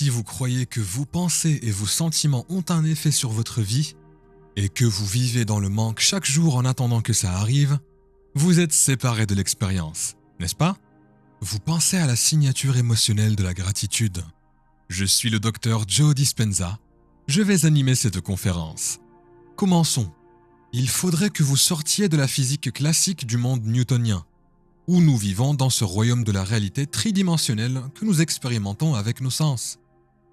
Si vous croyez que vos pensées et vos sentiments ont un effet sur votre vie, et que vous vivez dans le manque chaque jour en attendant que ça arrive, vous êtes séparé de l'expérience, n'est-ce pas? Vous pensez à la signature émotionnelle de la gratitude. Je suis le docteur Joe Dispenza. Je vais animer cette conférence. Commençons. Il faudrait que vous sortiez de la physique classique du monde newtonien, où nous vivons dans ce royaume de la réalité tridimensionnelle que nous expérimentons avec nos sens.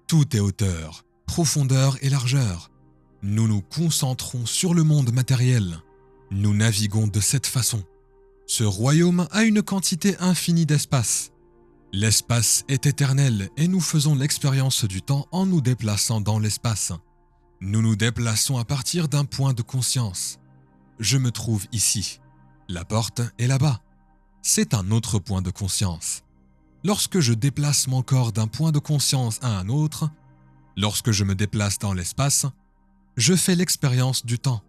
Tout est hauteur, profondeur et largeur. Nous nous concentrons sur le monde matériel. Nous naviguons de cette façon. Ce royaume a une quantité infinie d'espace. L'espace est éternel et nous faisons l'expérience du temps en nous déplaçant dans l'espace. Nous nous déplaçons à partir d'un point de conscience. Je me trouve ici. La porte est là-bas. C'est un autre point de conscience. Lorsque je déplace mon corps d'un point de conscience à un autre, lorsque je me déplace dans l'espace, je fais l'expérience du temps.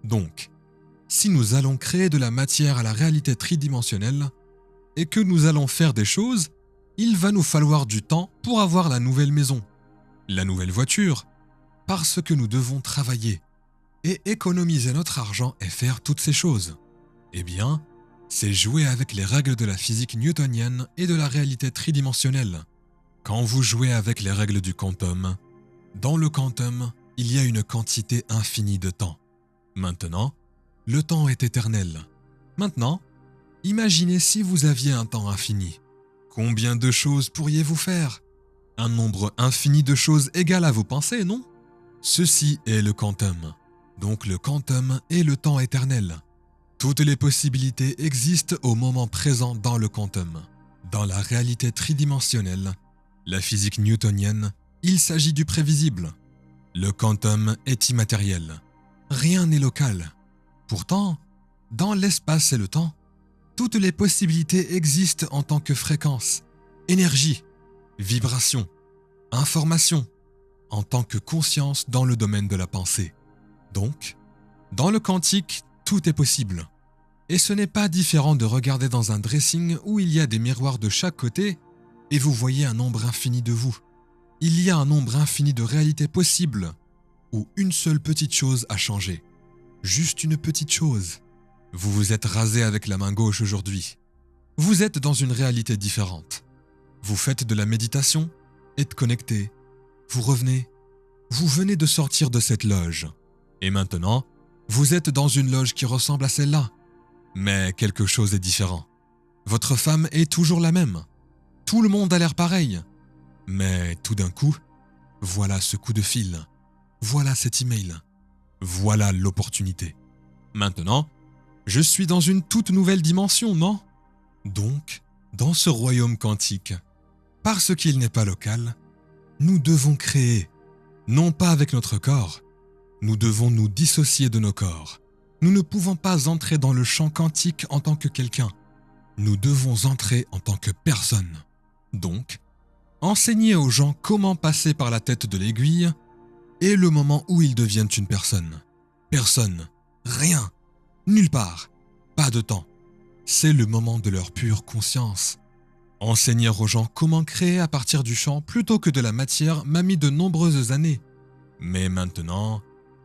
Donc, si nous allons créer de la matière à la réalité tridimensionnelle et que nous allons faire des choses, il va nous falloir du temps pour avoir la nouvelle maison, la nouvelle voiture, parce que nous devons travailler et économiser notre argent et faire toutes ces choses. Eh bien, c'est jouer avec les règles de la physique newtonienne et de la réalité tridimensionnelle. Quand vous jouez avec les règles du quantum, dans le quantum, il y a une quantité infinie de temps. Maintenant, le temps est éternel. Maintenant, imaginez si vous aviez un temps infini. Combien de choses pourriez-vous faire? Un nombre infini de choses égal à vos pensées, non? Ceci est le quantum. Donc le quantum est le temps éternel. Toutes les possibilités existent au moment présent dans le quantum. Dans la réalité tridimensionnelle, la physique newtonienne, il s'agit du prévisible. Le quantum est immatériel. Rien n'est local. Pourtant, dans l'espace et le temps, toutes les possibilités existent en tant que fréquence, énergie, vibration, information, en tant que conscience dans le domaine de la pensée. Donc, dans le quantique, tout est possible. Et ce n'est pas différent de regarder dans un dressing où il y a des miroirs de chaque côté et vous voyez un nombre infini de vous. Il y a un nombre infini de réalités possibles où une seule petite chose a changé. Juste une petite chose. Vous vous êtes rasé avec la main gauche aujourd'hui. Vous êtes dans une réalité différente. Vous faites de la méditation, êtes connecté. Vous revenez. Vous venez de sortir de cette loge. Et maintenant, vous êtes dans une loge qui ressemble à celle-là. Mais quelque chose est différent. Votre femme est toujours la même. Tout le monde a l'air pareil. Mais tout d'un coup, voilà ce coup de fil. Voilà cet email. Voilà l'opportunité. Maintenant, je suis dans une toute nouvelle dimension, non? Donc, dans ce royaume quantique, parce qu'il n'est pas local, nous devons créer, non pas avec notre corps. Nous devons nous dissocier de nos corps. Nous ne pouvons pas entrer dans le champ quantique en tant que quelqu'un. Nous devons entrer en tant que personne. Donc, enseigner aux gens comment passer par la tête de l'aiguille et le moment où ils deviennent une personne. Personne, rien, nulle part, pas de temps. C'est le moment de leur pure conscience. Enseigner aux gens comment créer à partir du champ plutôt que de la matière m'a mis de nombreuses années. Mais maintenant,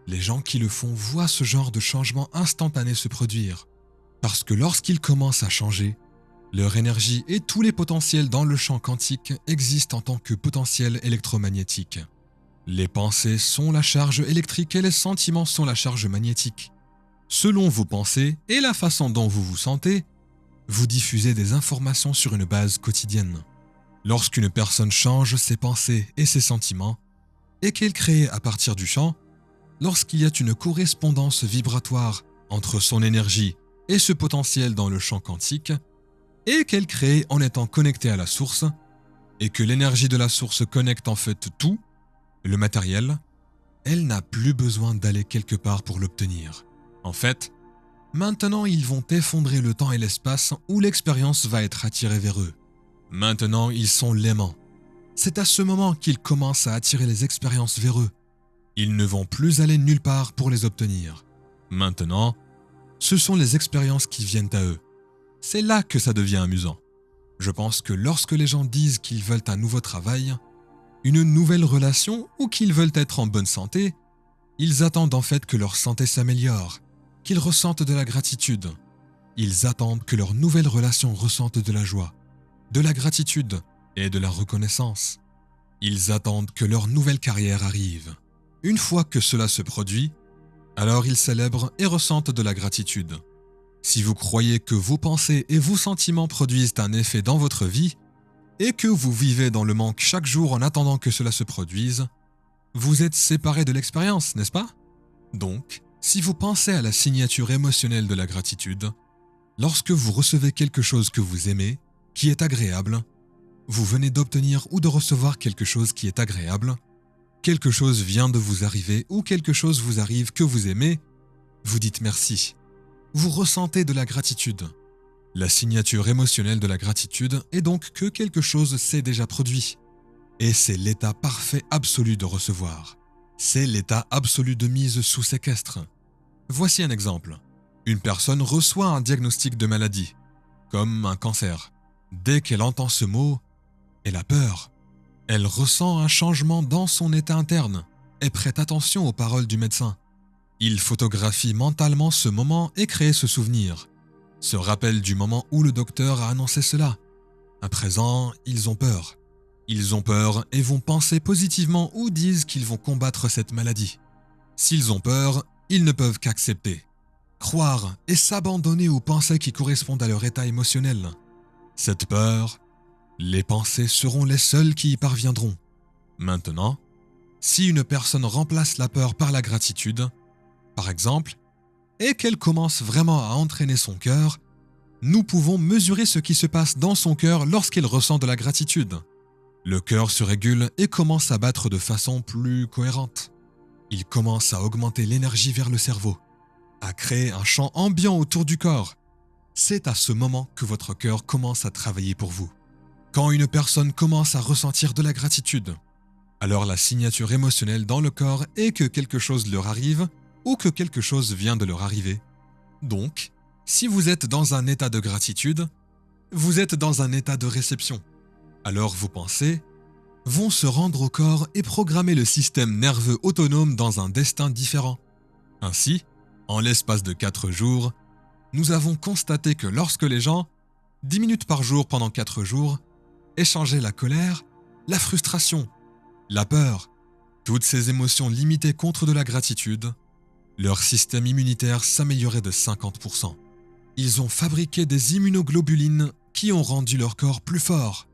les gens qui le font voient ce genre de changement instantané se produire. Parce que lorsqu'ils commencent à changer, leur énergie et tous les potentiels dans le champ quantique existent en tant que potentiel électromagnétique. Les pensées sont la charge électrique et les sentiments sont la charge magnétique. Selon vos pensées et la façon dont vous vous sentez, vous diffusez des informations sur une base quotidienne. Lorsqu'une personne change ses pensées et ses sentiments, et qu'elle crée à partir du champ, lorsqu'il y a une correspondance vibratoire entre son énergie et ce potentiel dans le champ quantique, et qu'elle crée en étant connectée à la source, et que l'énergie de la source connecte en fait tout, le matériel, elle n'a plus besoin d'aller quelque part pour l'obtenir. En fait, maintenant ils vont effondrer le temps et l'espace où l'expérience va être attirée vers eux. Maintenant ils sont l'aimant. C'est à ce moment qu'ils commencent à attirer les expériences vers eux. Ils ne vont plus aller nulle part pour les obtenir. Maintenant, ce sont les expériences qui viennent à eux. C'est là que ça devient amusant. Je pense que lorsque les gens disent qu'ils veulent un nouveau travail, une nouvelle relation ou qu'ils veulent être en bonne santé, ils attendent en fait que leur santé s'améliore, qu'ils ressentent de la gratitude. Ils attendent que leur nouvelle relation ressente de la joie, de la gratitude et de la reconnaissance. Ils attendent que leur nouvelle carrière arrive. Une fois que cela se produit, alors ils célèbrent et ressentent de la gratitude. Si vous croyez que vos pensées et vos sentiments produisent un effet dans votre vie et que vous vivez dans le manque chaque jour en attendant que cela se produise, vous êtes séparé de l'expérience, n'est-ce pas? Donc, si vous pensez à la signature émotionnelle de la gratitude, lorsque vous recevez quelque chose que vous aimez, qui est agréable, vous venez d'obtenir ou de recevoir quelque chose qui est agréable, quelque chose vient de vous arriver ou quelque chose vous arrive que vous aimez, vous dites merci. Vous ressentez de la gratitude. La signature émotionnelle de la gratitude est donc que quelque chose s'est déjà produit. Et c'est l'état parfait absolu de recevoir. C'est l'état absolu de mise sous séquestre. Voici un exemple. Une personne reçoit un diagnostic de maladie, comme un cancer. Dès qu'elle entend ce mot, elle a peur. Elle ressent un changement dans son état interne et prête attention aux paroles du médecin. Il photographie mentalement ce moment et crée ce souvenir, se rappelle du moment où le docteur a annoncé cela. À présent, ils ont peur. Ils ont peur et vont penser positivement ou disent qu'ils vont combattre cette maladie. S'ils ont peur, ils ne peuvent qu'accepter, croire et s'abandonner aux pensées qui correspondent à leur état émotionnel. Cette peur, les pensées seront les seules qui y parviendront. Maintenant, si une personne remplace la peur par la gratitude, par exemple, et qu'elle commence vraiment à entraîner son cœur, nous pouvons mesurer ce qui se passe dans son cœur lorsqu'elle ressent de la gratitude. Le cœur se régule et commence à battre de façon plus cohérente. Il commence à augmenter l'énergie vers le cerveau, à créer un champ ambiant autour du corps. C'est à ce moment que votre cœur commence à travailler pour vous. Quand une personne commence à ressentir de la gratitude, alors la signature émotionnelle dans le corps est que quelque chose leur arrive ou que quelque chose vient de leur arriver. Donc, si vous êtes dans un état de gratitude, vous êtes dans un état de réception. Alors vos pensées vont se rendre au corps et programmer le système nerveux autonome dans un destin différent. Ainsi, en l'espace de 4 jours, nous avons constaté que lorsque les gens, 10 minutes par jour pendant 4 jours, échangeaient la colère, la frustration, la peur, toutes ces émotions limitées contre de la gratitude, leur système immunitaire s'améliorait de 50%. Ils ont fabriqué des immunoglobulines qui ont rendu leur corps plus fort.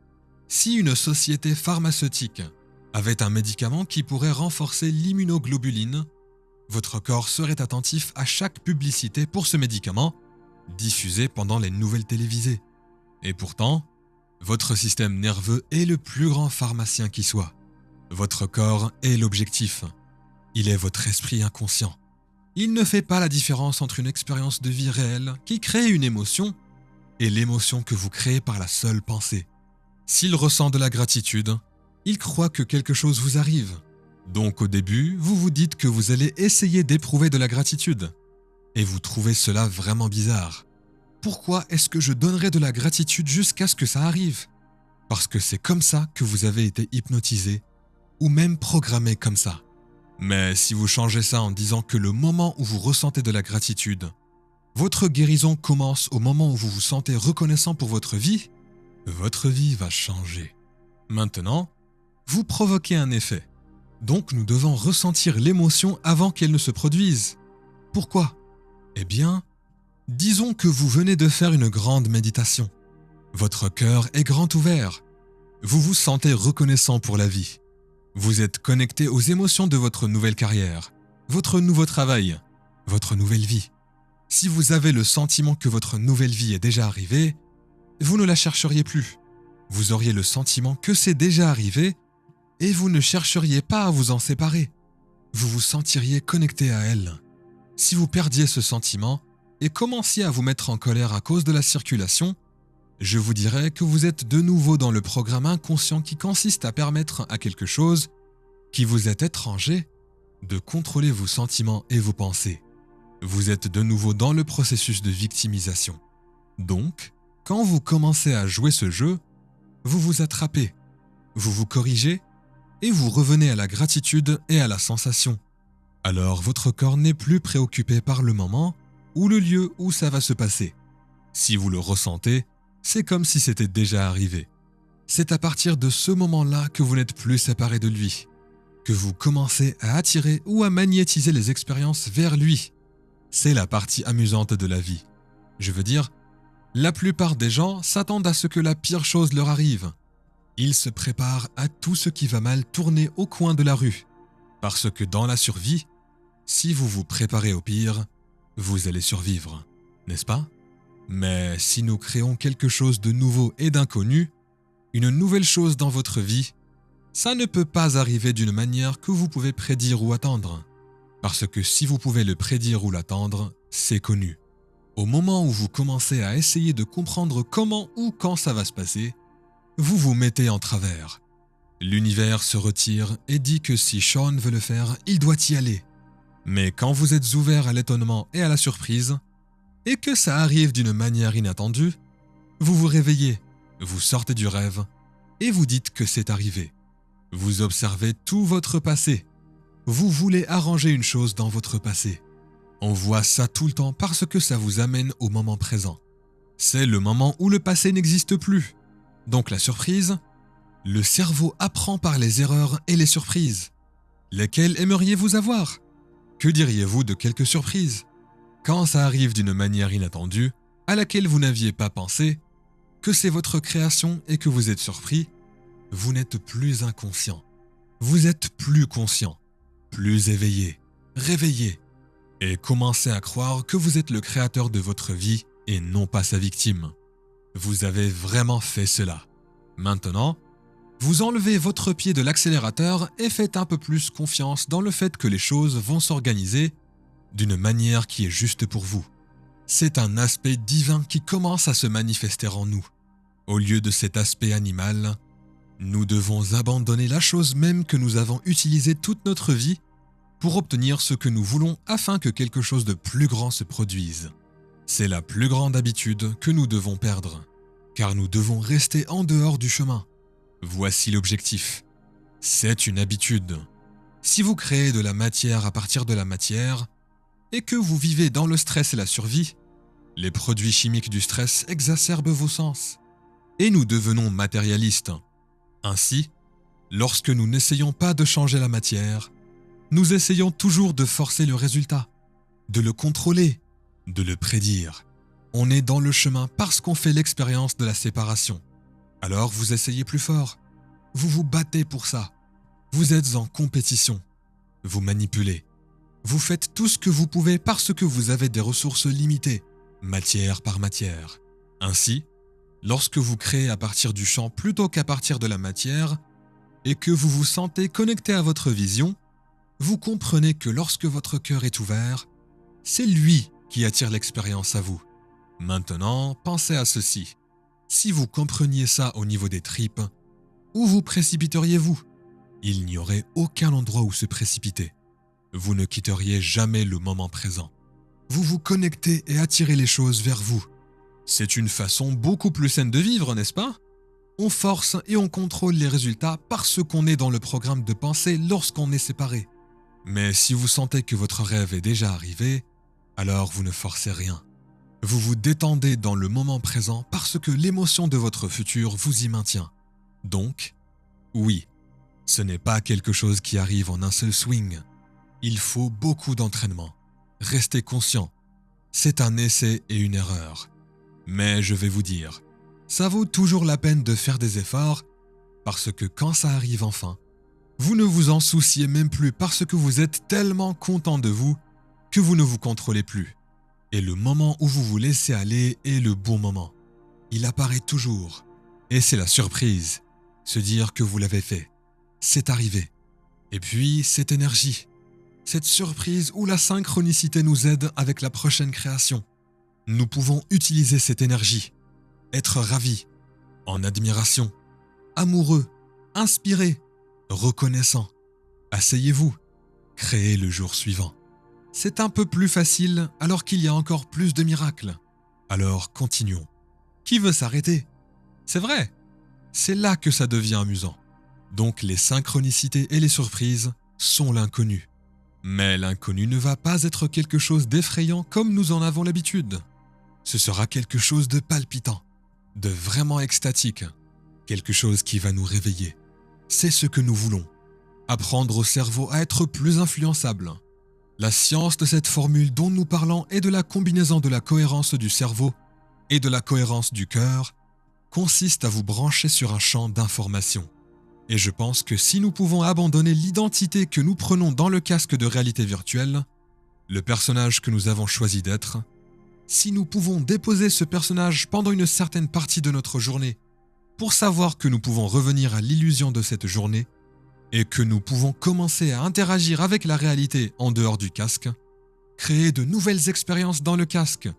Si une société pharmaceutique avait un médicament qui pourrait renforcer l'immunoglobuline, votre corps serait attentif à chaque publicité pour ce médicament diffusé pendant les nouvelles télévisées. Et pourtant, votre système nerveux est le plus grand pharmacien qui soit. Votre corps est l'objectif. Il est votre esprit inconscient. Il ne fait pas la différence entre une expérience de vie réelle qui crée une émotion et l'émotion que vous créez par la seule pensée. S'il ressent de la gratitude, il croit que quelque chose vous arrive. Donc au début, vous vous dites que vous allez essayer d'éprouver de la gratitude. Et vous trouvez cela vraiment bizarre. Pourquoi est-ce que je donnerais de la gratitude jusqu'à ce que ça arrive? Parce que c'est comme ça que vous avez été hypnotisé, ou même programmé comme ça. Mais si vous changez ça en disant que le moment où vous ressentez de la gratitude, votre guérison commence au moment où vous vous sentez reconnaissant pour votre vie va changer. Maintenant, vous provoquez un effet. Donc nous devons ressentir l'émotion avant qu'elle ne se produise. Pourquoi? Eh bien, disons que vous venez de faire une grande méditation. Votre cœur est grand ouvert. Vous vous sentez reconnaissant pour la vie. Vous êtes connecté aux émotions de votre nouvelle carrière, votre nouveau travail, votre nouvelle vie. Si vous avez le sentiment que votre nouvelle vie est déjà arrivée, vous ne la chercheriez plus. Vous auriez le sentiment que c'est déjà arrivé et vous ne chercheriez pas à vous en séparer. Vous vous sentiriez connecté à elle. Si vous perdiez ce sentiment et commenciez à vous mettre en colère à cause de la circulation, je vous dirais que vous êtes de nouveau dans le programme inconscient qui consiste à permettre à quelque chose qui vous est étranger de contrôler vos sentiments et vos pensées. Vous êtes de nouveau dans le processus de victimisation. Donc, quand vous commencez à jouer ce jeu, vous vous attrapez, vous vous corrigez et vous revenez à la gratitude et à la sensation. Alors votre corps n'est plus préoccupé par le moment ou le lieu où ça va se passer. Si vous le ressentez, c'est comme si c'était déjà arrivé. C'est à partir de ce moment-là que vous n'êtes plus séparé de lui, que vous commencez à attirer ou à magnétiser les expériences vers lui. C'est la partie amusante de la vie. Je veux dire, la plupart des gens s'attendent à ce que la pire chose leur arrive. Ils se préparent à tout ce qui va mal tourner au coin de la rue. Parce que dans la survie, si vous vous préparez au pire, vous allez survivre, n'est-ce pas? Mais si nous créons quelque chose de nouveau et d'inconnu, une nouvelle chose dans votre vie, ça ne peut pas arriver d'une manière que vous pouvez prédire ou attendre. Parce que si vous pouvez le prédire ou l'attendre, c'est connu. Au moment où vous commencez à essayer de comprendre comment ou quand ça va se passer, vous vous mettez en travers. L'univers se retire et dit que si Sean veut le faire, il doit y aller. Mais quand vous êtes ouvert à l'étonnement et à la surprise, et que ça arrive d'une manière inattendue, vous vous réveillez, vous sortez du rêve, et vous dites que c'est arrivé. Vous observez tout votre passé. Vous voulez arranger une chose dans votre passé. On voit ça tout le temps parce que ça vous amène au moment présent. C'est le moment où le passé n'existe plus. Donc la surprise, le cerveau apprend par les erreurs et les surprises. Lesquelles aimeriez-vous avoir? Que diriez-vous de quelques surprises? Quand ça arrive d'une manière inattendue, à laquelle vous n'aviez pas pensé, que c'est votre création et que vous êtes surpris, vous n'êtes plus inconscient. Vous êtes plus conscient, plus éveillé, réveillé, et commencez à croire que vous êtes le créateur de votre vie et non pas sa victime. Vous avez vraiment fait cela. Maintenant, vous enlevez votre pied de l'accélérateur et faites un peu plus confiance dans le fait que les choses vont s'organiser d'une manière qui est juste pour vous. C'est un aspect divin qui commence à se manifester en nous. Au lieu de cet aspect animal, nous devons abandonner la chose même que nous avons utilisée toute notre vie pour obtenir ce que nous voulons afin que quelque chose de plus grand se produise. C'est la plus grande habitude que nous devons perdre, car nous devons rester en dehors du chemin. Voici l'objectif. C'est une habitude. Si vous créez de la matière à partir de la matière, et que vous vivez dans le stress et la survie, les produits chimiques du stress exacerbent vos sens. Et nous devenons matérialistes. Ainsi, lorsque nous n'essayons pas de changer la matière, nous essayons toujours de forcer le résultat, de le contrôler, de le prédire. On est dans le chemin parce qu'on fait l'expérience de la séparation. Alors vous essayez plus fort. Vous vous battez pour ça. Vous êtes en compétition. Vous manipulez. Vous faites tout ce que vous pouvez parce que vous avez des ressources limitées, matière par matière. Ainsi, lorsque vous créez à partir du champ plutôt qu'à partir de la matière, et que vous vous sentez connecté à votre vision, vous comprenez que lorsque votre cœur est ouvert, c'est lui qui attire l'expérience à vous. Maintenant, pensez à ceci. Si vous compreniez ça au niveau des tripes, où vous précipiteriez-vous? Il n'y aurait aucun endroit où se précipiter. Vous ne quitteriez jamais le moment présent. Vous vous connectez et attirez les choses vers vous. C'est une façon beaucoup plus saine de vivre, n'est-ce pas? On force et on contrôle les résultats parce qu'on est dans le programme de pensée lorsqu'on est séparé. Mais si vous sentez que votre rêve est déjà arrivé, alors vous ne forcez rien. Vous vous détendez dans le moment présent parce que l'émotion de votre futur vous y maintient. Donc, oui, ce n'est pas quelque chose qui arrive en un seul swing. Il faut beaucoup d'entraînement. Restez conscient. C'est un essai et une erreur. Mais je vais vous dire, ça vaut toujours la peine de faire des efforts parce que quand ça arrive enfin, vous ne vous en souciez même plus parce que vous êtes tellement content de vous que vous ne vous contrôlez plus. Et le moment où vous vous laissez aller est le bon moment. Il apparaît toujours. Et c'est la surprise. Se dire que vous l'avez fait. C'est arrivé. Et puis, cette énergie. Cette surprise où la synchronicité nous aide avec la prochaine création. Nous pouvons utiliser cette énergie. Être ravis, en admiration, amoureux, inspirés, reconnaissants. Asseyez-vous. Créez le jour suivant. C'est un peu plus facile alors qu'il y a encore plus de miracles. Alors continuons. Qui veut s'arrêter? C'est vrai, c'est là que ça devient amusant. Donc les synchronicités et les surprises sont l'inconnu. Mais l'inconnu ne va pas être quelque chose d'effrayant comme nous en avons l'habitude. Ce sera quelque chose de palpitant, de vraiment extatique, quelque chose qui va nous réveiller. C'est ce que nous voulons. Apprendre au cerveau à être plus influençable. La science de cette formule dont nous parlons et de la combinaison de la cohérence du cerveau et de la cohérence du cœur consiste à vous brancher sur un champ d'information. Et je pense que si nous pouvons abandonner l'identité que nous prenons dans le casque de réalité virtuelle, le personnage que nous avons choisi d'être, si nous pouvons déposer ce personnage pendant une certaine partie de notre journée pour savoir que nous pouvons revenir à l'illusion de cette journée et que nous pouvons commencer à interagir avec la réalité en dehors du casque, créer de nouvelles expériences dans le casque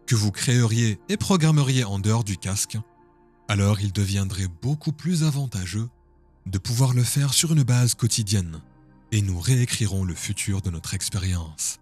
que vous créeriez et programmeriez en dehors du casque, alors il deviendrait beaucoup plus avantageux de pouvoir le faire sur une base quotidienne et nous réécrirons le futur de notre expérience.